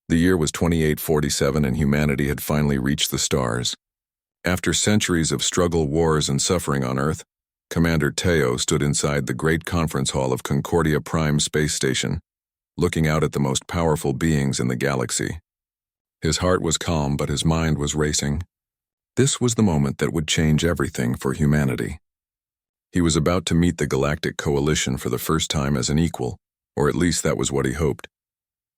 The year was 2847 and humanity had finally reached the stars. After centuries of struggle, wars, and suffering on Earth, Commander Teo stood inside the great conference hall of Concordia Prime Space Station, looking out at the most powerful beings in the galaxy. His heart was calm, but his mind was racing. This was the moment that would change everything for humanity. He was about to meet the Galactic Coalition for the first time as an equal, or at least that was what he hoped.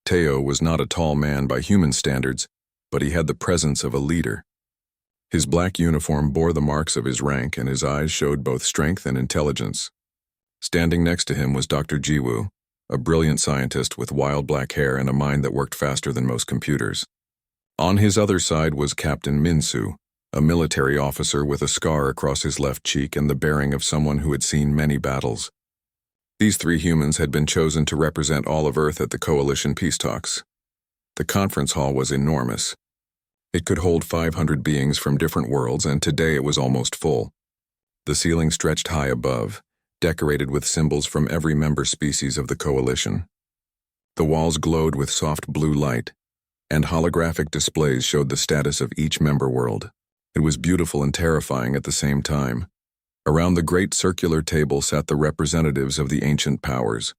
Teo was not a tall man by human standards, but he had the presence of a leader. His black uniform bore the marks of his rank, and his eyes showed both strength and intelligence. Standing next to him was Dr. Jiwoo, a brilliant scientist with wild black hair and a mind that worked faster than most computers. On his other side was Captain Minsu, a military officer with a scar across his left cheek and the bearing of someone who had seen many battles. These three humans had been chosen to represent all of Earth at the Coalition peace talks. The conference hall was enormous. It could hold 500 beings from different worlds, and today it was almost full. The ceiling stretched high above, decorated with symbols from every member species of the Coalition. The walls glowed with soft blue light, and holographic displays showed the status of each member world. It was beautiful and terrifying at the same time. Around the great circular table sat the representatives of the ancient powers.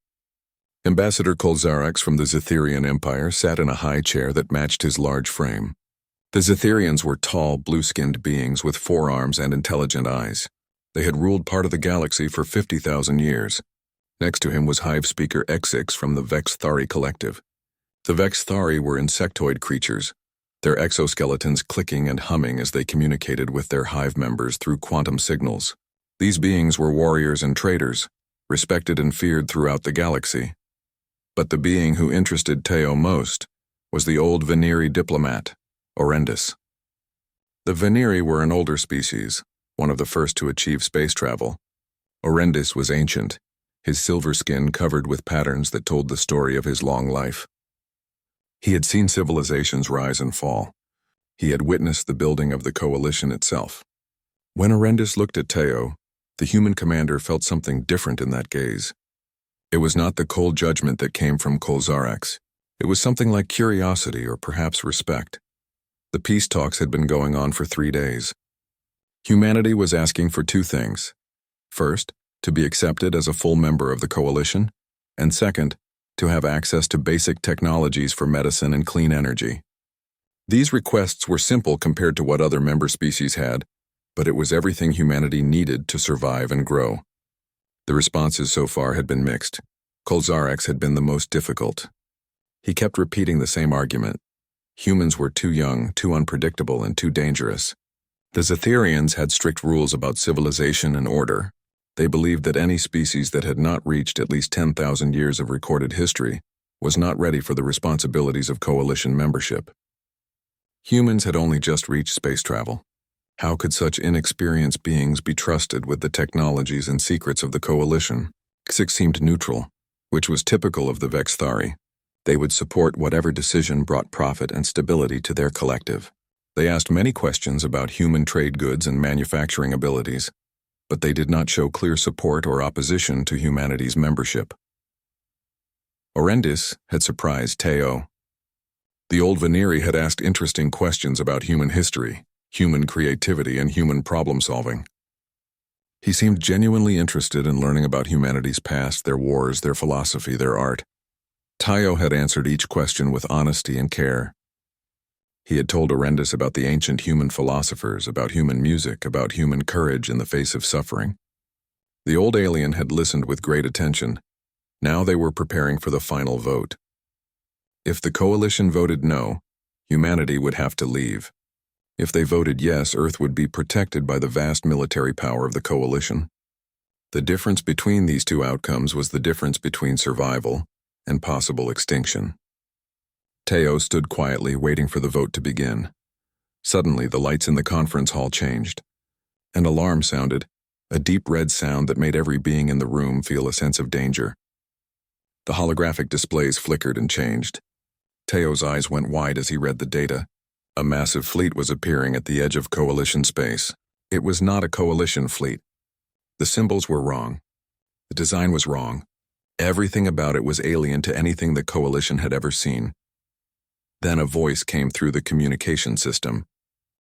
Ambassador Kolzarax from the Zetherian Empire sat in a high chair that matched his large frame. The Zetherians were tall, blue-skinned beings with forearms and intelligent eyes. They had ruled part of the galaxy for 50,000 years. Next to him was Hive Speaker X6 from the Vexthari Collective. The Vexthari were insectoid creatures, their exoskeletons clicking and humming as they communicated with their hive members through quantum signals. These beings were warriors and traders, respected and feared throughout the galaxy. But the being who interested Teo most was the old Veneri diplomat, Orendis. The Veneri were an older species, one of the first to achieve space travel. Orendis was ancient, his silver skin covered with patterns that told the story of his long life. He had seen civilizations rise and fall. He had witnessed the building of the Coalition itself. When Orendis looked at Teo, the human commander felt something different in that gaze. It was not the cold judgment that came from Kolzarax. It was something like curiosity or perhaps respect. The peace talks had been going on for 3 days. Humanity was asking for two things. First, to be accepted as a full member of the Coalition, and second, to have access to basic technologies for medicine and clean energy. These requests were simple compared to what other member species had, but it was everything humanity needed to survive and grow. The responses so far had been mixed. Kolzarax had been the most difficult. He kept repeating the same argument. Humans were too young, too unpredictable, and too dangerous. The Zetherians had strict rules about civilization and order. They believed that any species that had not reached at least 10,000 years of recorded history was not ready for the responsibilities of Coalition membership. Humans had only just reached space travel. How could such inexperienced beings be trusted with the technologies and secrets of the Coalition? X6 seemed neutral, which was typical of the Vexthari. They would support whatever decision brought profit and stability to their collective. They asked many questions about human trade goods and manufacturing abilities, but they did not show clear support or opposition to humanity's membership. Orendis had surprised Teo. The old Veneri had asked interesting questions about human history, human creativity, and human problem-solving. He seemed genuinely interested in learning about humanity's past, their wars, their philosophy, their art. Teo had answered each question with honesty and care. He had told Orendis about the ancient human philosophers, about human music, about human courage in the face of suffering. The old alien had listened with great attention. Now they were preparing for the final vote. If the Coalition voted no, humanity would have to leave. If they voted yes, Earth would be protected by the vast military power of the Coalition. The difference between these two outcomes was the difference between survival and possible extinction. Teo stood quietly, waiting for the vote to begin. Suddenly, the lights in the conference hall changed. An alarm sounded, a deep red sound that made every being in the room feel a sense of danger. The holographic displays flickered and changed. Teo's eyes went wide as he read the data. A massive fleet was appearing at the edge of Coalition space. It was not a Coalition fleet. The symbols were wrong. The design was wrong. Everything about it was alien to anything the Coalition had ever seen. Then a voice came through the communication system.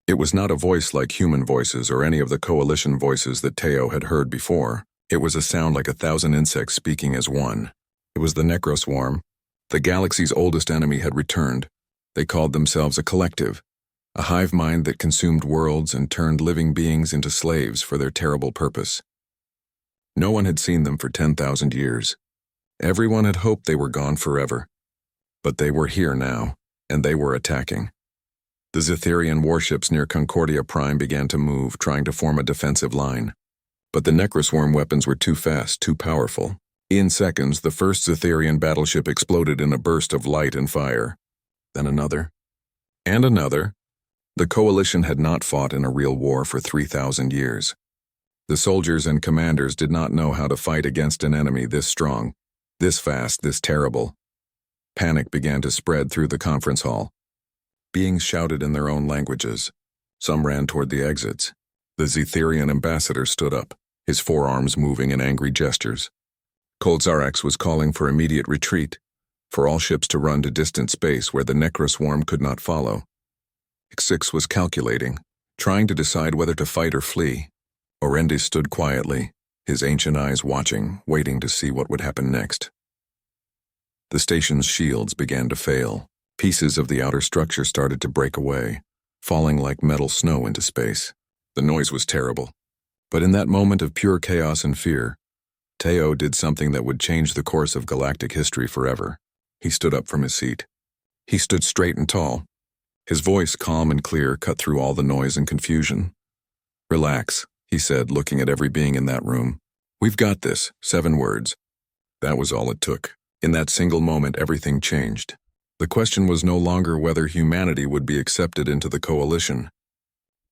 It was not a voice like human voices or any of the coalition voices that Teo had heard before. It was a sound like 1,000 insects speaking as one. It was the Necroswarm. The galaxy's oldest enemy had returned. They called themselves a collective, a hive mind that consumed worlds and turned living beings into slaves for their terrible purpose. No one had seen them for 10,000 years. Everyone had hoped they were gone forever. But they were here now, and they were attacking. The Zetherian warships near Concordia Prime began to move, trying to form a defensive line. But the Necroswarm weapons were too fast, too powerful. In seconds, the first Zetherian battleship exploded in a burst of light and fire. Then another. And another. The coalition had not fought in a real war for 3,000 years. The soldiers and commanders did not know how to fight against an enemy this strong, this fast, this terrible. Panic began to spread through the conference hall. Beings shouted in their own languages. Some ran toward the exits. The Zetherian ambassador stood up, his forearms moving in angry gestures. Kolzarax was calling for immediate retreat, for all ships to run to distant space where the Necroswarm could not follow. Ixix was calculating, trying to decide whether to fight or flee. Orendis stood quietly, his ancient eyes watching, waiting to see what would happen next. The station's shields began to fail. Pieces of the outer structure started to break away, falling like metal snow into space. The noise was terrible. But in that moment of pure chaos and fear, Teo did something that would change the course of galactic history forever. He stood up from his seat. He stood straight and tall. His voice, calm and clear, cut through all the noise and confusion. "Relax," he said, looking at every being in that room. "We've got this." 7 words. That was all it took. In that single moment, everything changed. The question was no longer whether humanity would be accepted into the coalition.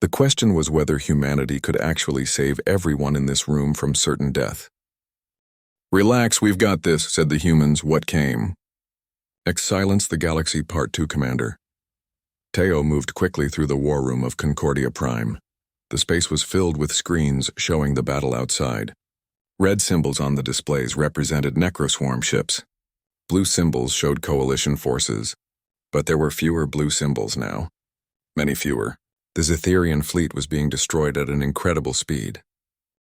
The question was whether humanity could actually save everyone in this room from certain death. "Relax, we've got this," said the humans. What came? Silence the Galaxy Part 2 Commander. Teo moved quickly through the war room of Concordia Prime. The space was filled with screens showing the battle outside. Red symbols on the displays represented Necroswarm ships. Blue symbols showed coalition forces, but there were fewer blue symbols now. Many fewer. The Zetherian fleet was being destroyed at an incredible speed.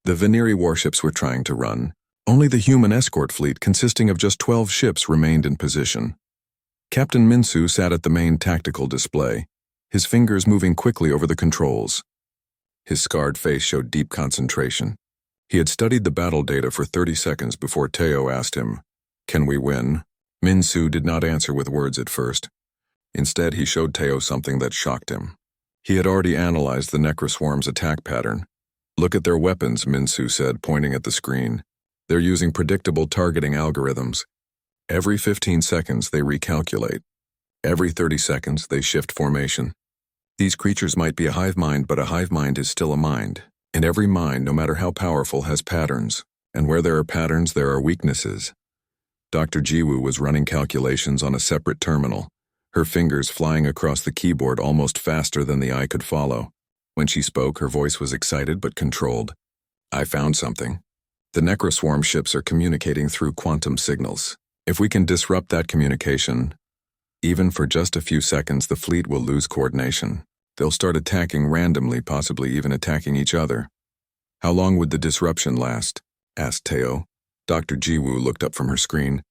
The Veneri warships were trying to run. Only the human escort fleet, consisting of just 12 ships, remained in position. Captain Minsu sat at the main tactical display, his fingers moving quickly over the controls. His scarred face showed deep concentration. He had studied the battle data for 30 seconds before Teo asked him, "Can we win?" Minsu did not answer with words at first. Instead, he showed Teo something that shocked him. He had already analyzed the Necroswarm's attack pattern. "Look at their weapons," Minsu said, pointing at the screen. "They're using predictable targeting algorithms. Every 15 seconds, they recalculate. Every 30 seconds, they shift formation. These creatures might be a hive mind, but a hive mind is still a mind. And every mind, no matter how powerful, has patterns. And where there are patterns, there are weaknesses." Dr. Jiwoo was running calculations on a separate terminal, her fingers flying across the keyboard almost faster than the eye could follow. When she spoke, her voice was excited but controlled. "I found something. The Necroswarm ships are communicating through quantum signals. If we can disrupt that communication, even for just a few seconds, the fleet will lose coordination. They'll start attacking randomly, possibly even attacking each other." "How long would the disruption last?" asked Teo. Dr. Jiwoo looked up from her screen.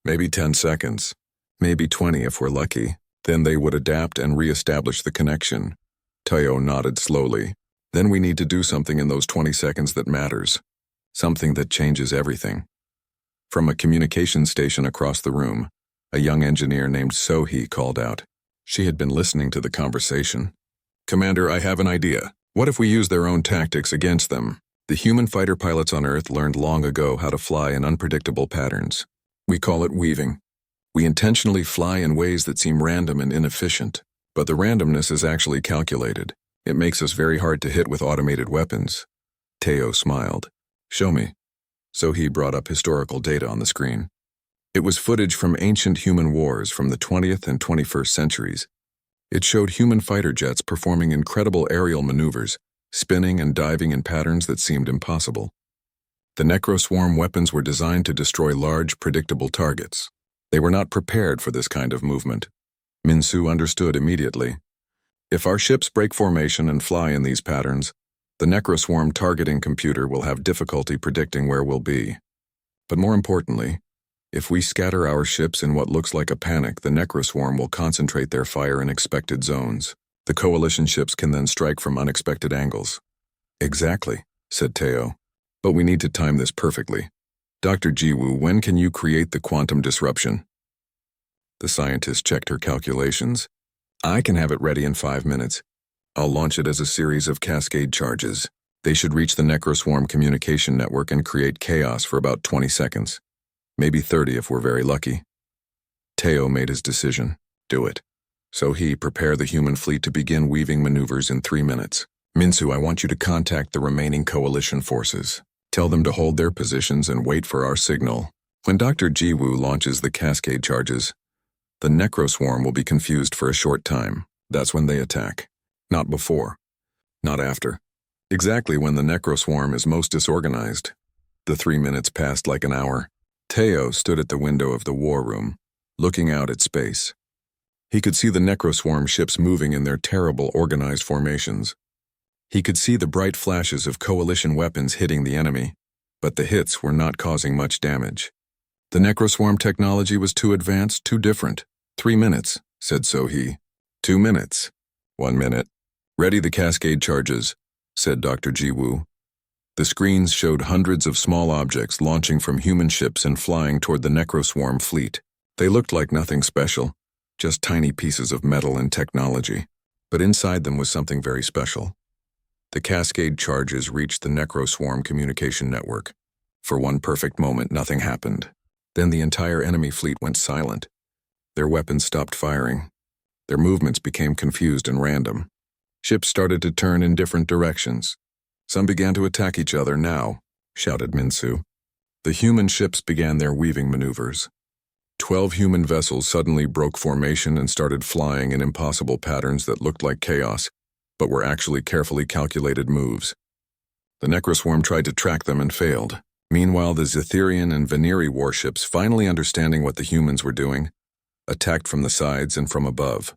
"Maybe 10 seconds. Maybe 20 if we're lucky. Then they would adapt and re-establish the connection." Teo nodded slowly. "Then we need to do something in those 20 seconds that matters. Something that changes everything." From a communication station across the room, a young engineer named Sohee called out. She had been listening to the conversation. "Commander, I have an idea. What if we use their own tactics against them? The human fighter pilots on Earth learned long ago how to fly in unpredictable patterns. We call it weaving. We intentionally fly in ways that seem random and inefficient, but the randomness is actually calculated. It makes us very hard to hit with automated weapons." Teo smiled. "Show me." So he brought up historical data on the screen. It was footage from ancient human wars from the 20th and 21st centuries. It showed human fighter jets performing incredible aerial maneuvers, spinning and diving in patterns that seemed impossible. The Necroswarm weapons were designed to destroy large, predictable targets. They were not prepared for this kind of movement. Minsu understood immediately. If our ships break formation and fly in these patterns, the Necroswarm targeting computer will have difficulty predicting where we'll be. But more importantly, if we scatter our ships in what looks like a panic, the Necroswarm will concentrate their fire in expected zones. The Coalition ships can then strike from unexpected angles. Exactly, said Teo. But we need to time this perfectly. Dr. Jiwoo, when can you create the quantum disruption? The scientist checked her calculations. I can have it ready in 5 minutes. I'll launch it as a series of cascade charges. They should reach the Necroswarm communication network and create chaos for about 20 seconds. Maybe 30 if we're very lucky. Teo made his decision. Do it. So he prepare the human fleet to begin weaving maneuvers in 3 minutes. Minsu, I want you to contact the remaining coalition forces. Tell them to hold their positions and wait for our signal. When Dr. Jiwoo launches the cascade charges, the Necroswarm will be confused for a short time. That's when they attack. Not before. Not after. Exactly when the Necroswarm is most disorganized. The 3 minutes passed like an hour. Teo stood at the window of the war room, looking out at space. He could see the Necroswarm ships moving in their terrible organized formations. He could see the bright flashes of coalition weapons hitting the enemy, but the hits were not causing much damage. The Necroswarm technology was too advanced, too different. 3 minutes, said Sohee. 2 minutes. 1 minute. Ready the cascade charges, said Dr. Jiwoo. The screens showed hundreds of small objects launching from human ships and flying toward the Necroswarm fleet. They looked like nothing special, just tiny pieces of metal and technology. But inside them was something very special. The cascade charges reached the Necroswarm communication network. For one perfect moment, nothing happened. Then the entire enemy fleet went silent. Their weapons stopped firing. Their movements became confused and random. Ships started to turn in different directions. Some began to attack each other now, shouted Minsu. The human ships began their weaving maneuvers. 12 human vessels suddenly broke formation and started flying in impossible patterns that looked like chaos, but were actually carefully calculated moves. The Necroswarm tried to track them and failed. Meanwhile, the Zetherian and Veneri warships, finally understanding what the humans were doing, attacked from the sides and from above.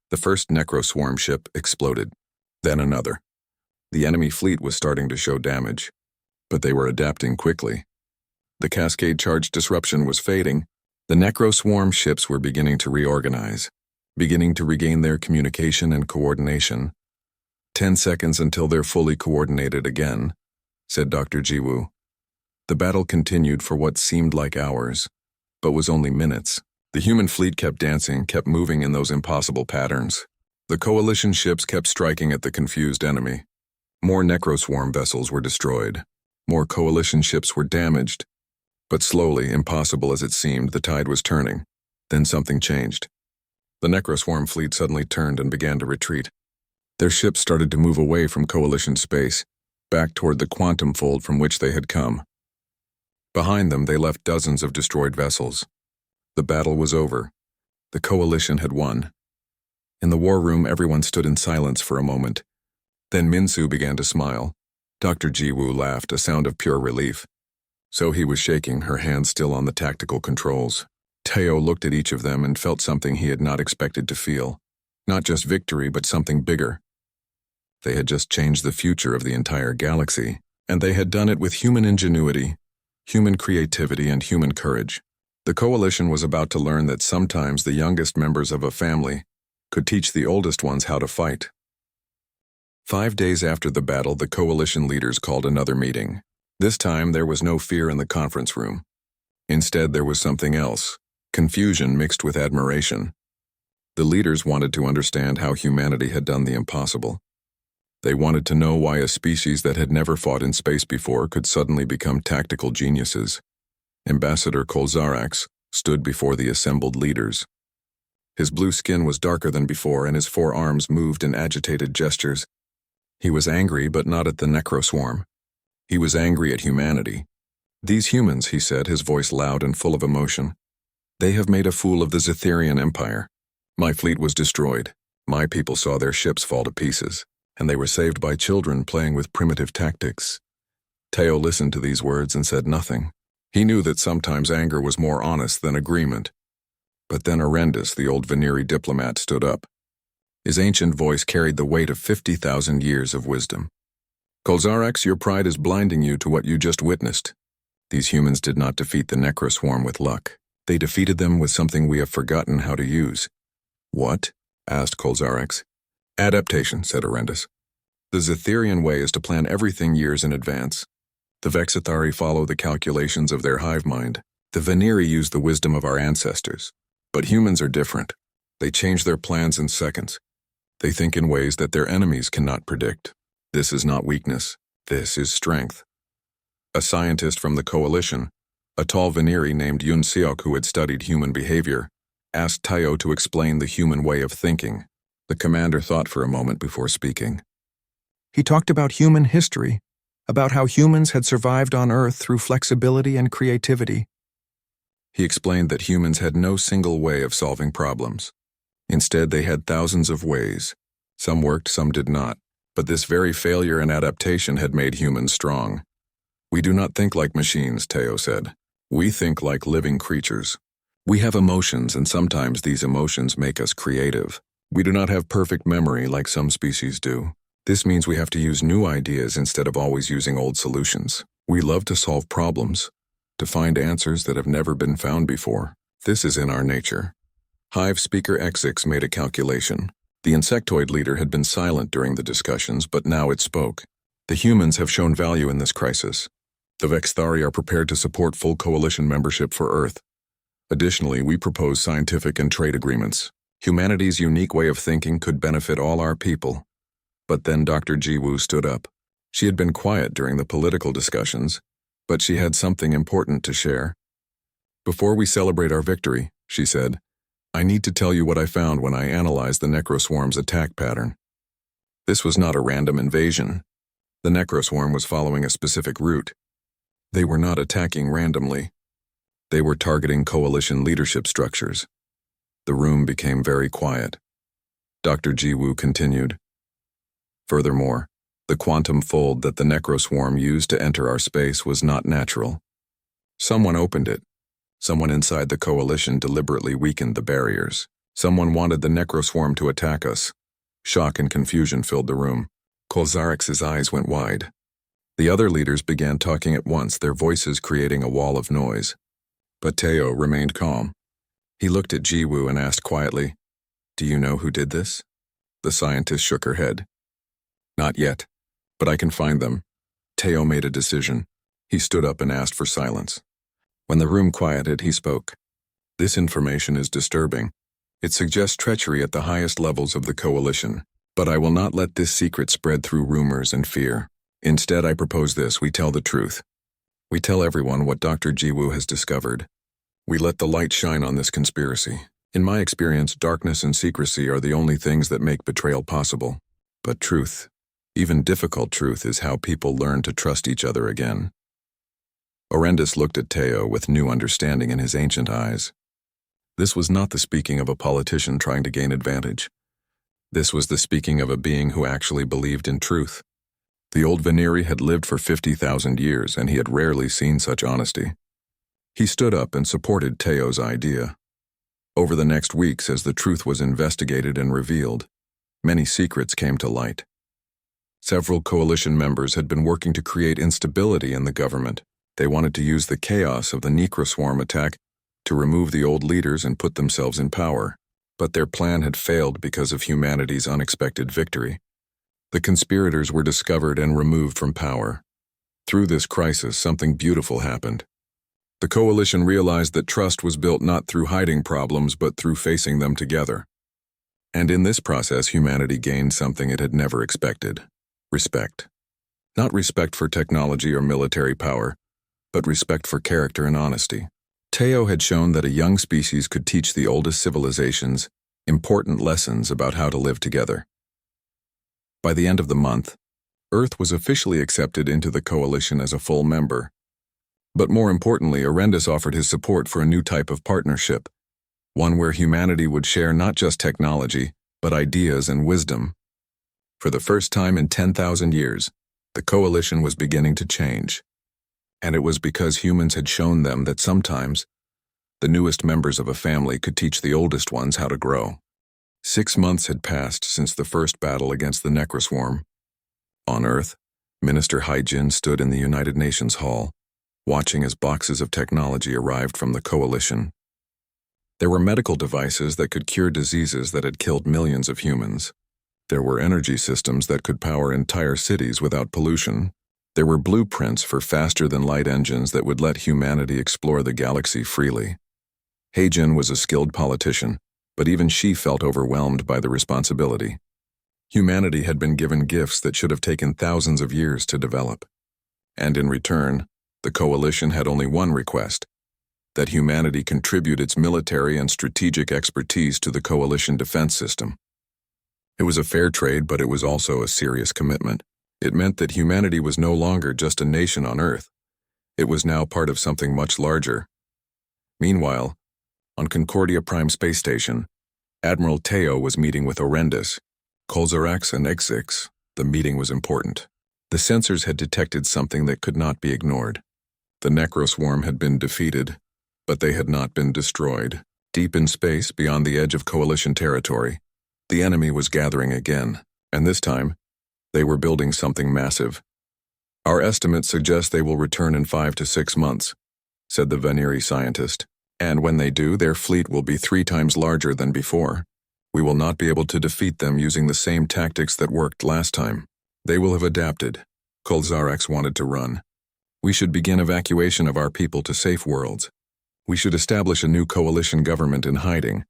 The first Necroswarm ship exploded, then another. The enemy fleet was starting to show damage, but they were adapting quickly. The cascade charge disruption was fading. The Necroswarm ships were beginning to reorganize, beginning to regain their communication and coordination. 10 seconds until they're fully coordinated again, said Dr. Jiwoo. The battle continued for what seemed like hours, but was only minutes. The human fleet kept dancing, kept moving in those impossible patterns. The coalition ships kept striking at the confused enemy. More Necroswarm vessels were destroyed. More coalition ships were damaged. But slowly, impossible as it seemed, the tide was turning. Then something changed. The Necroswarm fleet suddenly turned and began to retreat. Their ships started to move away from coalition space, back toward the quantum fold from which they had come. Behind them, they left dozens of destroyed vessels. The battle was over. The coalition had won. In the war room, everyone stood in silence for a moment. Then Minsu began to smile. Dr. Jiwoo laughed, a sound of pure relief. So he was shaking, her hands still on the tactical controls. Teo looked at each of them and felt something he had not expected to feel. Not just victory, but something bigger. They had just changed the future of the entire galaxy, and they had done it with human ingenuity, human creativity, and human courage. The coalition was about to learn that sometimes the youngest members of a family could teach the oldest ones how to fight. 5 days after the battle, the coalition leaders called another meeting. This time, there was no fear in the conference room. Instead, there was something else, confusion mixed with admiration. The leaders wanted to understand how humanity had done the impossible. They wanted to know why a species that had never fought in space before could suddenly become tactical geniuses. Ambassador Kolzarax stood before the assembled leaders. His blue skin was darker than before, and his 4 arms moved in agitated gestures. He was angry, but not at the Necroswarm. He was angry at humanity. These humans, he said, his voice loud and full of emotion. They have made a fool of the Zetherian Empire. My fleet was destroyed. My people saw their ships fall to pieces, and they were saved by children playing with primitive tactics. Teo listened to these words and said nothing. He knew that sometimes anger was more honest than agreement. But then Arendis, the old Veneri diplomat, stood up. His ancient voice carried the weight of 50,000 years of wisdom. Kolzarax, your pride is blinding you to what you just witnessed. These humans did not defeat the Necroswarm with luck. They defeated them with something we have forgotten how to use. What? Asked Kolzarax. Adaptation, said Arendis. The Zetherian way is to plan everything years in advance. The Vexithari follow the calculations of their hive mind. The Veneri use the wisdom of our ancestors. But humans are different. They change their plans in seconds. They think in ways that their enemies cannot predict. This is not weakness. This is strength. A scientist from the Coalition, a tall Veneri named Yun Seok who had studied human behavior, asked Tayo to explain the human way of thinking. The commander thought for a moment before speaking. He talked about human history, about how humans had survived on Earth through flexibility and creativity. He explained that humans had no single way of solving problems. Instead, they had thousands of ways. Some worked, some did not. But this very failure and adaptation had made humans strong. We do not think like machines, Tayo said. We think like living creatures. We have emotions, and sometimes these emotions make us creative. We do not have perfect memory like some species do. This means we have to use new ideas instead of always using old solutions. We love to solve problems, to find answers that have never been found before. This is in our nature. Hive Speaker X6 made a calculation. The insectoid leader had been silent during the discussions, but now it spoke. The humans have shown value in this crisis. The Vexthari are prepared to support full coalition membership for Earth. Additionally, we propose scientific and trade agreements. Humanity's unique way of thinking could benefit all our people. But then Dr. Jiwoo stood up. She had been quiet during the political discussions, but she had something important to share. Before we celebrate our victory, she said, I need to tell you what I found when I analyzed the Necroswarm's attack pattern. This was not a random invasion. The Necroswarm was following a specific route. They were not attacking randomly. They were targeting coalition leadership structures. The room became very quiet. Dr. Jiwoo continued. Furthermore, the quantum fold that the Necroswarm used to enter our space was not natural. Someone opened it. Someone inside the coalition deliberately weakened the barriers. Someone wanted the Necroswarm to attack us. Shock and confusion filled the room. Kolzarax's eyes went wide. The other leaders began talking at once, their voices creating a wall of noise. But Tayo remained calm. He looked at Jiwoo and asked quietly, Do you know who did this? The scientist shook her head. Not yet, but I can find them. Tayo made a decision. He stood up and asked for silence. When the room quieted, he spoke. This information is disturbing. It suggests treachery at the highest levels of the coalition. But I will not let this secret spread through rumors and fear. Instead, I propose this: we tell the truth. We tell everyone what Dr. Jiwoo has discovered. We let the light shine on this conspiracy. In my experience, darkness and secrecy are the only things that make betrayal possible. But truth, even difficult truth, is how people learn to trust each other again. Arendis looked at Tayo with new understanding in his ancient eyes. This was not the speaking of a politician trying to gain advantage. This was the speaking of a being who actually believed in truth. The old Veneri had lived for 50,000 years, and he had rarely seen such honesty. He stood up and supported Tayo's idea. Over the next weeks, as the truth was investigated and revealed, many secrets came to light. Several coalition members had been working to create instability in the government. They wanted to use the chaos of the Necroswarm attack to remove the old leaders and put themselves in power. But their plan had failed because of humanity's unexpected victory. The conspirators were discovered and removed from power. Through this crisis, something beautiful happened. The coalition realized that trust was built not through hiding problems, but through facing them together. And in this process, humanity gained something it had never expected: respect. Not respect for technology or military power, but respect for character and honesty. Tayo had shown that a young species could teach the oldest civilizations important lessons about how to live together. By the end of the month, Earth was officially accepted into the coalition as a full member. But more importantly, Arendis offered his support for a new type of partnership, one where humanity would share not just technology, but ideas and wisdom. For the first time in 10,000 years, the coalition was beginning to change. And it was because humans had shown them that sometimes The newest members of a family could teach the oldest ones how to grow. 6 months had passed since the first battle against the Necroswarm. On Earth, Minister Hyjin stood in the United Nations Hall, watching as boxes of technology arrived from the Coalition. There were medical devices that could cure diseases that had killed millions of humans. There were energy systems that could power entire cities without pollution. There were blueprints for faster-than-light engines that would let humanity explore the galaxy freely. Hyjin was a skilled politician, but even she felt overwhelmed by the responsibility. Humanity had been given gifts that should have taken thousands of years to develop. And in return, the Coalition had only one request: that humanity contribute its military and strategic expertise to the Coalition defense system. It was a fair trade, but it was also a serious commitment. It meant that humanity was no longer just a nation on Earth. It was now part of something much larger. Meanwhile, on Concordia Prime Space Station, Admiral Teo was meeting with Orendis, Kolzarax, and Exix. The meeting was important. The sensors had detected something that could not be ignored. The Necroswarm had been defeated, but they had not been destroyed. Deep in space, beyond the edge of Coalition territory, the enemy was gathering again, and this time, they were building something massive. Our estimates suggest they will return in 5 to 6 months, said the Veneri scientist. And when they do, their fleet will be 3 times larger than before. We will not be able to defeat them using the same tactics that worked last time. They will have adapted. Kolzarax wanted to run. We should begin evacuation of our people to safe worlds. We should establish a new coalition government in hiding,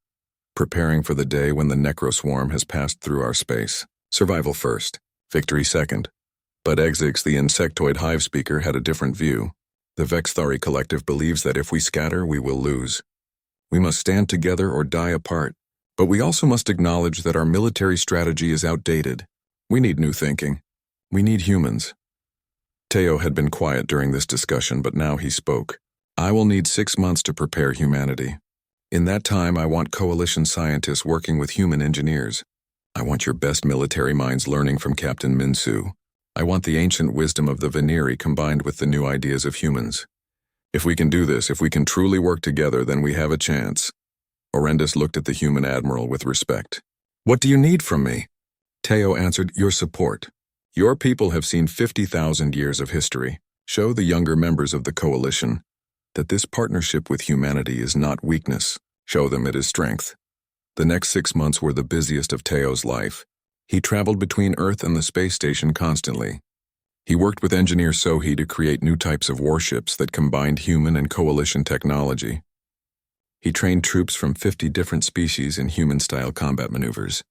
preparing for the day when the Necroswarm has passed through our space. Survival first, victory second. But Exix, the insectoid hive speaker, had a different view. The Vexthari Collective believes that if we scatter, we will lose. We must stand together or die apart. But we also must acknowledge that our military strategy is outdated. We need new thinking. We need humans. Teo had been quiet during this discussion, but now he spoke. I will need 6 months to prepare humanity. In that time, I want coalition scientists working with human engineers. I want your best military minds learning from Captain Minsu. I want the ancient wisdom of the Veneri combined with the new ideas of humans. If we can do this, if we can truly work together, then we have a chance. Orendis looked at the human admiral with respect. What do you need from me? Teo answered, your support. Your people have seen 50,000 years of history. Show the younger members of the coalition that this partnership with humanity is not weakness. Show them it is strength. The next 6 months were the busiest of Teo's life. He traveled between Earth and the space station constantly. He worked with engineer Sohi to create new types of warships that combined human and coalition technology. He trained troops from 50 different species in human-style combat maneuvers.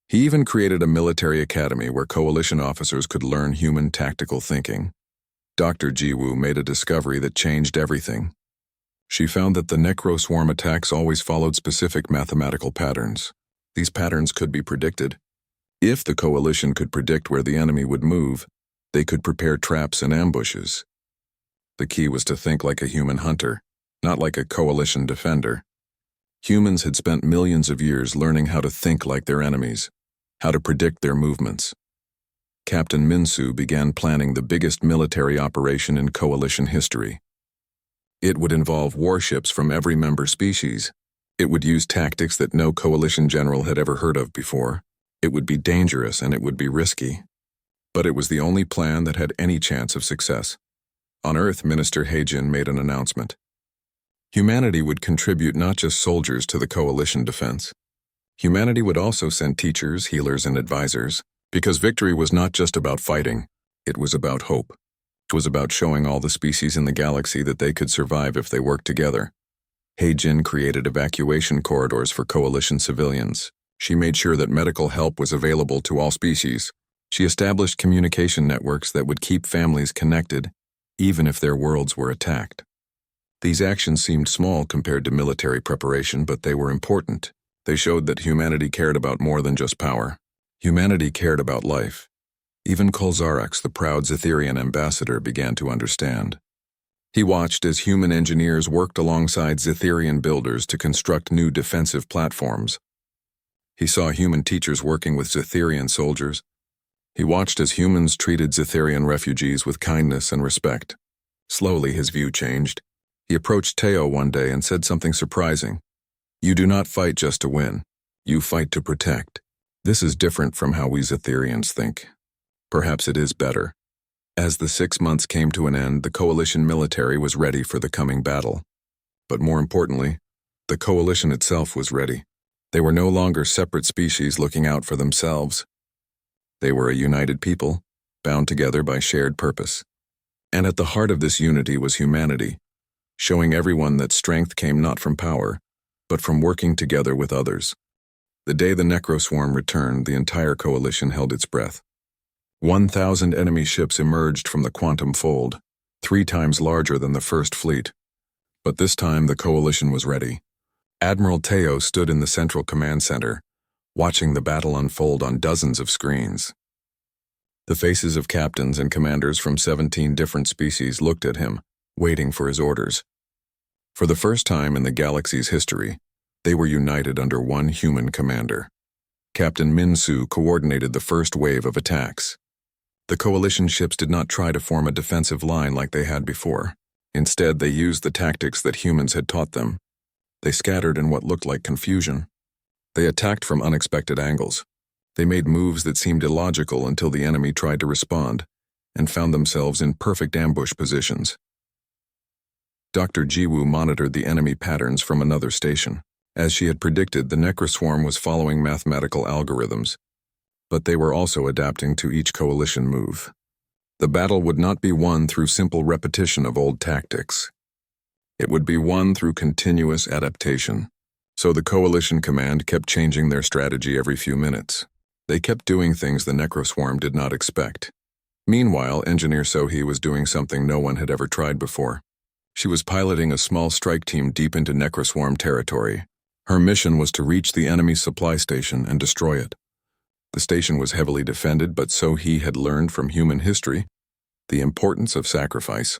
He even created a military academy where coalition officers could learn human tactical thinking. Dr. Jiwoo made a discovery that changed everything. She found that the Necroswarm attacks always followed specific mathematical patterns. These patterns could be predicted. If the coalition could predict where the enemy would move, they could prepare traps and ambushes. The key was to think like a human hunter, not like a coalition defender. Humans had spent millions of years learning how to think like their enemies, how to predict their movements. Captain Minsu began planning the biggest military operation in coalition history. It would involve warships from every member species. It would use tactics that no coalition general had ever heard of before. It would be dangerous and it would be risky. But it was the only plan that had any chance of success. On Earth, Minister Hyjin made an announcement. Humanity would contribute not just soldiers to the coalition defense. Humanity would also send teachers, healers, and advisors, because victory was not just about fighting, it was about hope. It was about showing all the species in the galaxy that they could survive if they worked together. Hyjin created evacuation corridors for coalition civilians. She made sure that medical help was available to all species. She established communication networks that would keep families connected, even if their worlds were attacked. These actions seemed small compared to military preparation, but they were important. They showed that humanity cared about more than just power. Humanity cared about life. Even Kolzarax, the proud Zetherian ambassador, began to understand. He watched as human engineers worked alongside Zetherian builders to construct new defensive platforms. He saw human teachers working with Zetherian soldiers. He watched as humans treated Zetherian refugees with kindness and respect. Slowly his view changed. He approached Teo one day and said something surprising. "You do not fight just to win. You fight to protect." This is different from how we Zetherians think. Perhaps it is better. As the 6 months came to an end, the Coalition military was ready for the coming battle. But more importantly, the Coalition itself was ready. They were no longer separate species looking out for themselves. They were a united people, bound together by shared purpose. And at the heart of this unity was humanity, showing everyone that strength came not from power, but from working together with others. The day the Necroswarm returned, the entire Coalition held its breath. 1,000 enemy ships emerged from the quantum fold, 3 times larger than the first fleet. But this time the Coalition was ready. Admiral Teo stood in the central command center, watching the battle unfold on dozens of screens. The faces of captains and commanders from 17 different species looked at him, waiting for his orders. For the first time in the galaxy's history, they were united under one human commander. Captain Minsu coordinated the first wave of attacks. The Coalition ships did not try to form a defensive line like they had before. Instead, they used the tactics that humans had taught them. They scattered in what looked like confusion. They attacked from unexpected angles. They made moves that seemed illogical until the enemy tried to respond, and found themselves in perfect ambush positions. Dr. Jiwoo monitored the enemy patterns from another station. As she had predicted, the Necroswarm was following mathematical algorithms, but they were also adapting to each Coalition move. The battle would not be won through simple repetition of old tactics. It would be won through continuous adaptation. So the Coalition command kept changing their strategy every few minutes. They kept doing things the Necroswarm did not expect. Meanwhile, Engineer Sohee was doing something no one had ever tried before. She was piloting a small strike team deep into Necroswarm territory. Her mission was to reach the enemy supply station and destroy it. The station was heavily defended, but Sohee had learned from human history the importance of sacrifice.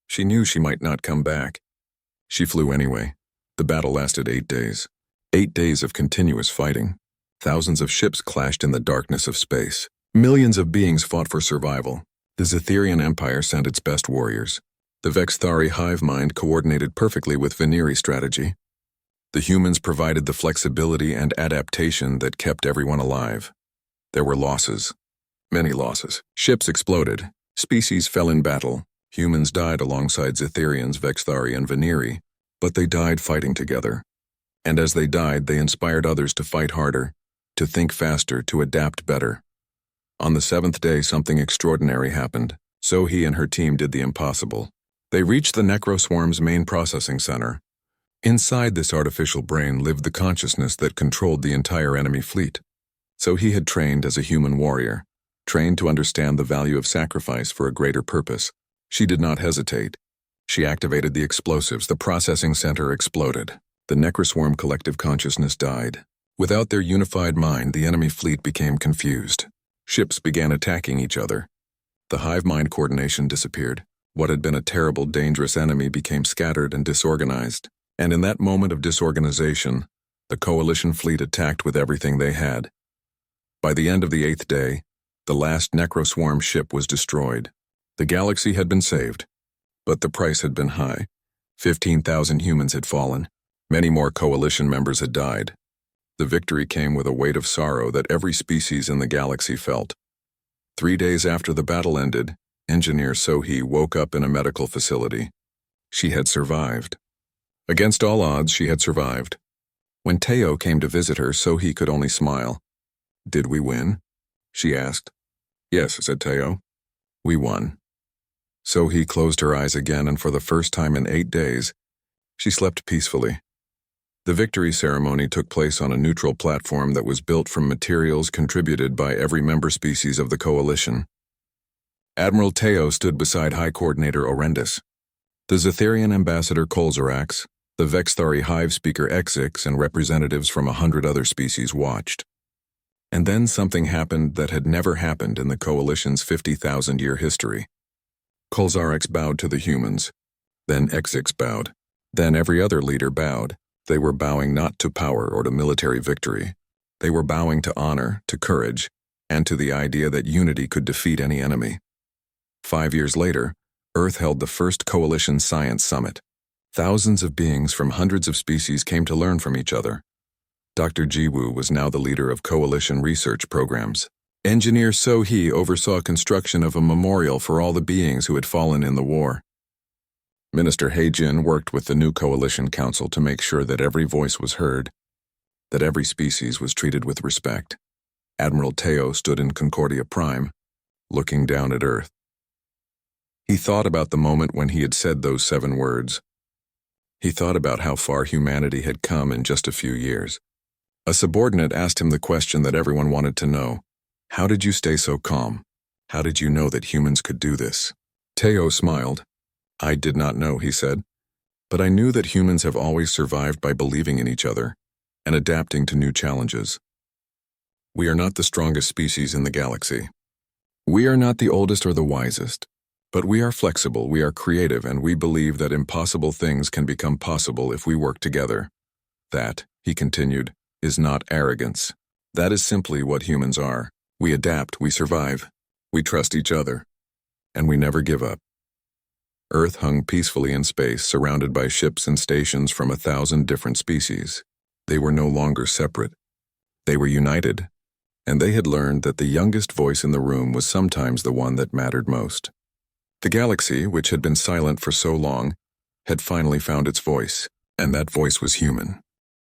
She knew she might not come back. She flew anyway. The battle lasted 8 days. 8 days of continuous fighting. Thousands of ships clashed in the darkness of space. Millions of beings fought for survival. The Zetherian Empire sent its best warriors. The Vexthari hive mind coordinated perfectly with Veneri strategy. The humans provided the flexibility and adaptation that kept everyone alive. There were losses. Many losses. Ships exploded. Species fell in battle. Humans died alongside Zetherians, Vexthari, and Veneri, but they died fighting together. And as they died, they inspired others to fight harder, to think faster, to adapt better. On the 7th day, something extraordinary happened. Sohee and her team did the impossible. They reached the Necroswarm's main processing center. Inside this artificial brain lived the consciousness that controlled the entire enemy fleet. Sohee had trained as a human warrior, trained to understand the value of sacrifice for a greater purpose. She did not hesitate. She activated the explosives. The processing center exploded. The Necroswarm collective consciousness died. Without their unified mind, the enemy fleet became confused. Ships began attacking each other. The hive mind coordination disappeared. What had been a terrible, dangerous enemy became scattered and disorganized. And in that moment of disorganization, the Coalition fleet attacked with everything they had. By the end of the 8th day, the last Necroswarm ship was destroyed. The galaxy had been saved, but the price had been high. 15,000 humans had fallen. Many more Coalition members had died. The victory came with a weight of sorrow that every species in the galaxy felt. 3 days after the battle ended, Engineer Sohee woke up in a medical facility. She had survived. Against all odds, she had survived. When Teo came to visit her, Sohee could only smile. "Did we win?" she asked. "Yes," said Teo. "We won." Sohee closed her eyes again, and for the first time in 8 days, she slept peacefully. The victory ceremony took place on a neutral platform that was built from materials contributed by every member species of the Coalition. Admiral Teo stood beside High Coordinator Orendis. The Zetherian Ambassador Kolzarax, the Vexthari Hive Speaker Exix, and representatives from 100 other species watched. And then something happened that had never happened in the Coalition's 50,000-year history. Kolzarax bowed to the humans. Then Exix bowed. Then every other leader bowed. They were bowing not to power or to military victory. They were bowing to honor, to courage, and to the idea that unity could defeat any enemy. 5 years later, Earth held the first Coalition Science Summit. Thousands of beings from hundreds of species came to learn from each other. Dr. Jiwoo was now the leader of coalition research programs. Engineer So-hee oversaw construction of a memorial for all the beings who had fallen in the war. Minister Hae-jin worked with the new coalition council to make sure that every voice was heard, that every species was treated with respect. Admiral Teo stood in Concordia Prime, looking down at Earth. He thought about the moment when he had said those 7 words. He thought about how far humanity had come in just a few years. A subordinate asked him the question that everyone wanted to know. How did you stay so calm? How did you know that humans could do this? Teo smiled. I did not know, he said, but I knew that humans have always survived by believing in each other and adapting to new challenges. We are not the strongest species in the galaxy. We are not the oldest or the wisest, but we are flexible, we are creative, and we believe that impossible things can become possible if we work together. That, he continued, is not arrogance. That is simply what humans are. We adapt, we survive, we trust each other, and we never give up. Earth hung peacefully in space, surrounded by ships and stations from 1,000 different species. They were no longer separate. They were united, and they had learned that the youngest voice in the room was sometimes the one that mattered most. The galaxy, which had been silent for so long, had finally found its voice, and that voice was human.